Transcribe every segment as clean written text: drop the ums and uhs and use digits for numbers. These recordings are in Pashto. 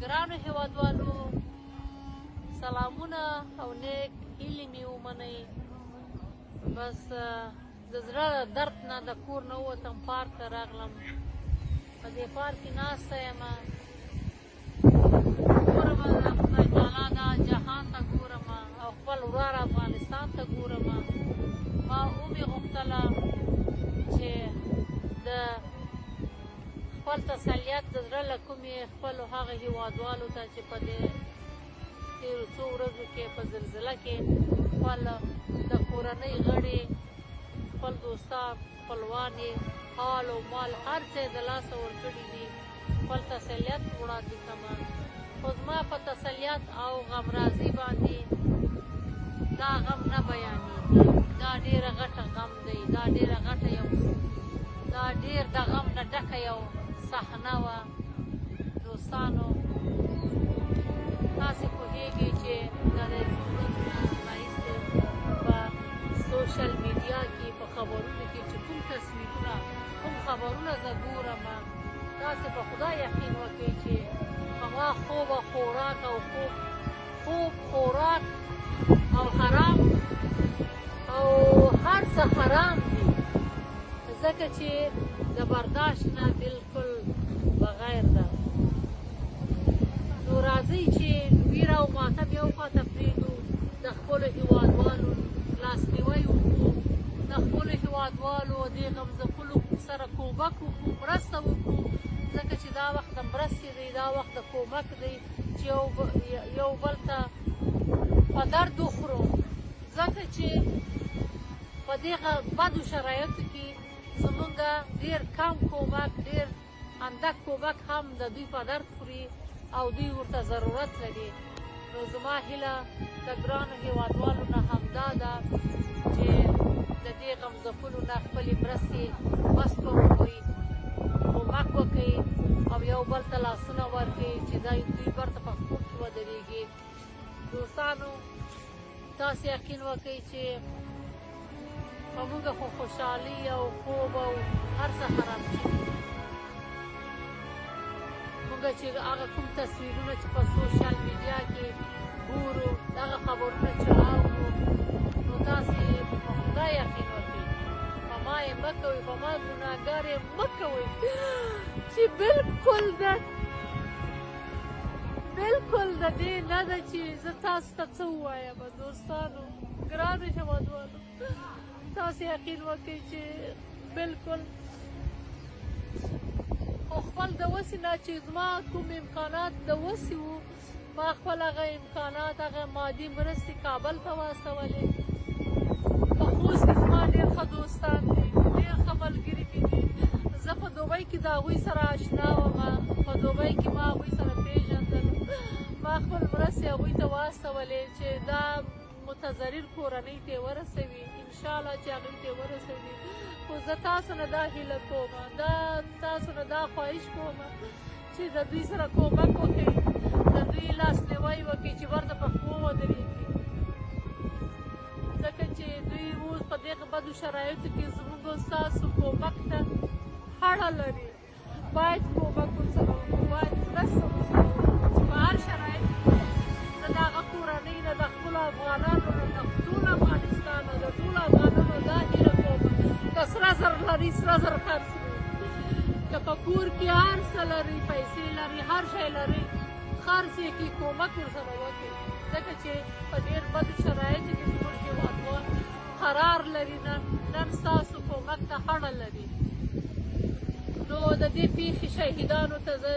ګرانو هېوادوالو سلامونه او نیک هیلې مې ومنئ. بس د زړه درد نه د کور نه ووتم، پارک ته راغلم. په دې پارک کې ناسته یم، ګورم د خدای تعالی دا جهان ته ګورم او خپل ورار افغانستان ته ګورم. ما ومې غوښتله چې د خپل تسلیت د زړه له کومې خپلو هغه هېوادوالو ته چې په دې تېرو څو ورځو کې په زلزله کې خپل د کورنۍ غړي، خپل دوستان، خپلوان یې حال او مال هر څه یې د لاسه ورکړي دي، خپل تسلیت وړاندې کړمه. خو زما په تسلیت او غمرازي باندې دا غم نه بیانېږي. دا ډېره غټه غم دی، دا ډېره غټه دا ډېر د غم نه ډکه یو صحنه وه. دوستانو تاسې پوهېږئ چې دا د څو ورځو نه راهیسې په سوشل میډیا کې په خبرونو کې چې کوم تصویرونه، کوم خبرونه زه ګورم، تاسې په خدای یقین وکړئ چې هغه خوبه خوراک او خوب خوراک او حرام او هر څه حرام دي، ځکه چې د برداشت نه بلکل بغیر ده. نو راځئ چې ویره او ماتم یو خواته پرېږدو، د خپلو هېوادوالو لاسنیوی وکړو، د خپلو هېوادوالو دې غمځپلو سره کومک وکړو، مرسته وکړو، ځکه چې دا وخت د مرستې دی، دا وخت د کومک دی چې یو بل ته په درد وخورو، ځکه چې په دې بدو شرایطو کې زمونږ ډېر کم کومک، ډېر اندک کومک هم د دوی په درد خوري او دوی ورته ضرورت لري. نو زما هیله د ګرانو هېوادوالو نه همدا ده چې د دې غمځپلو نه خپلې مرستې وسپه وکړئ، کومک وکړئ او یو بل ته لاسونه ورکړئ چې دوی برته په خپل کې ودرېږي. دوستانو تاسې یقین وکړئ چې په موږ خو خوشحالي او خوب او هر څه حرام شوي. موږ چې هغه کوم تصویرونه چې په سوشل میډیا کې ګورو، دغه خبرونه چې اورو، نو تاسې په خدای یقین وکړئ، په ما یې مه کوئ، په ما ګناهګار یې مه کوئ، چې بلکل د دې نه ده چې زه تاسو ته څه ووایم. دوستانو ګرانو هېوادوالو تاسې یقین وکړئ چې بلکل خو خپل د وسې نه چې زما کوم امکانات د وسې وو، ما خپل هغه امکانات، هغه مادي مرستې کابل ته واستولې. په خوست کې زما ډېر ښه دوستان دي، ډېر ښه ملګري مې دي. زه په دوبۍ کې د هغوی سره اشنا وم، په دوبۍ کې ما هغوی سره پېژندل، ما خپل مرستې هغوی ته واستولې چې دا متضرر کورنۍ ته یې ورسوي، انشاءالله چې هغوی ته یې ورسوي. خو زه تاسو نه دا هیله کوم، تاسو نه دا خواهش کوم چې د دوی سره کومک وکړئ، د دوی لاسنیوی وکړئ چې ورته په پښو ودرېږي، ځکه چې دوی اوس په دې بدو شرایطو کې زموږ او ستاسو کومک ته اړه لري. باید کومک ورسره وکړو، باید مرسته ورسره وکړو چې په هر شرایطو کې زه د هغه کورنۍ نه، د خپلو افغانانو نه، د ټول افغانستان نه، د ټولو افغانانو دا هیله کوم که سره زر لري سره زر خرڅ کړئ، که په کور کې هر څه لري، پیسې لري، هر شی لري، خرڅ یې کړي، کومک ورسره وکړئ، ځکه چې په ډېر بدو شرایطو کې زموږ هېوادوال قرار لري، نن ستاسو کومک ته اړه لري. نو د دې پیښې شهیدانو ته زه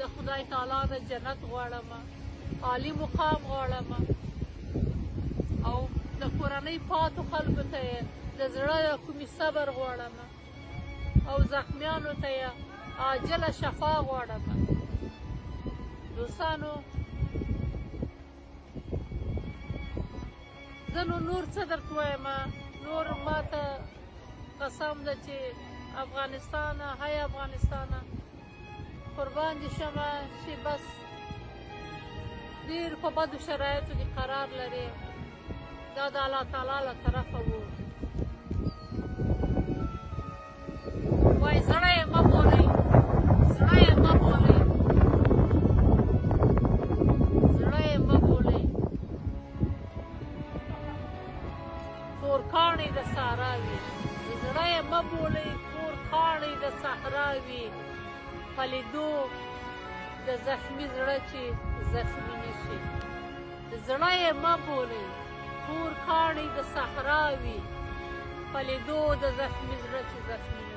د خدای تعالی نه جنت غواړم، عالي مقام غواړم، او د کورنۍ پاتو خلکو ته یې د زړه کومې صبر غواړم، او زخمیانو ته یې عاجله شفا غواړم. دوستانو زه نو نور څه درته ووایم، نور ما ته قسم ده چې افغانستانه، های افغانستانه، قربان دې شمه چې بس ډېر په بدو شرایطو کې قرار لري، دا د الله تعالی له طرفه وو. وایي زړه یې مه بولئ، زړه یې مه بولئ، سارا وي زړه یې مه بولئ کور کاڼی د صحرا وي په لیدو د زخمي زړه چې زخمي نه شي زړه یې مه بولئ کور کاڼی د صحرا وي په لیدو د زخمي زړه چې زخمي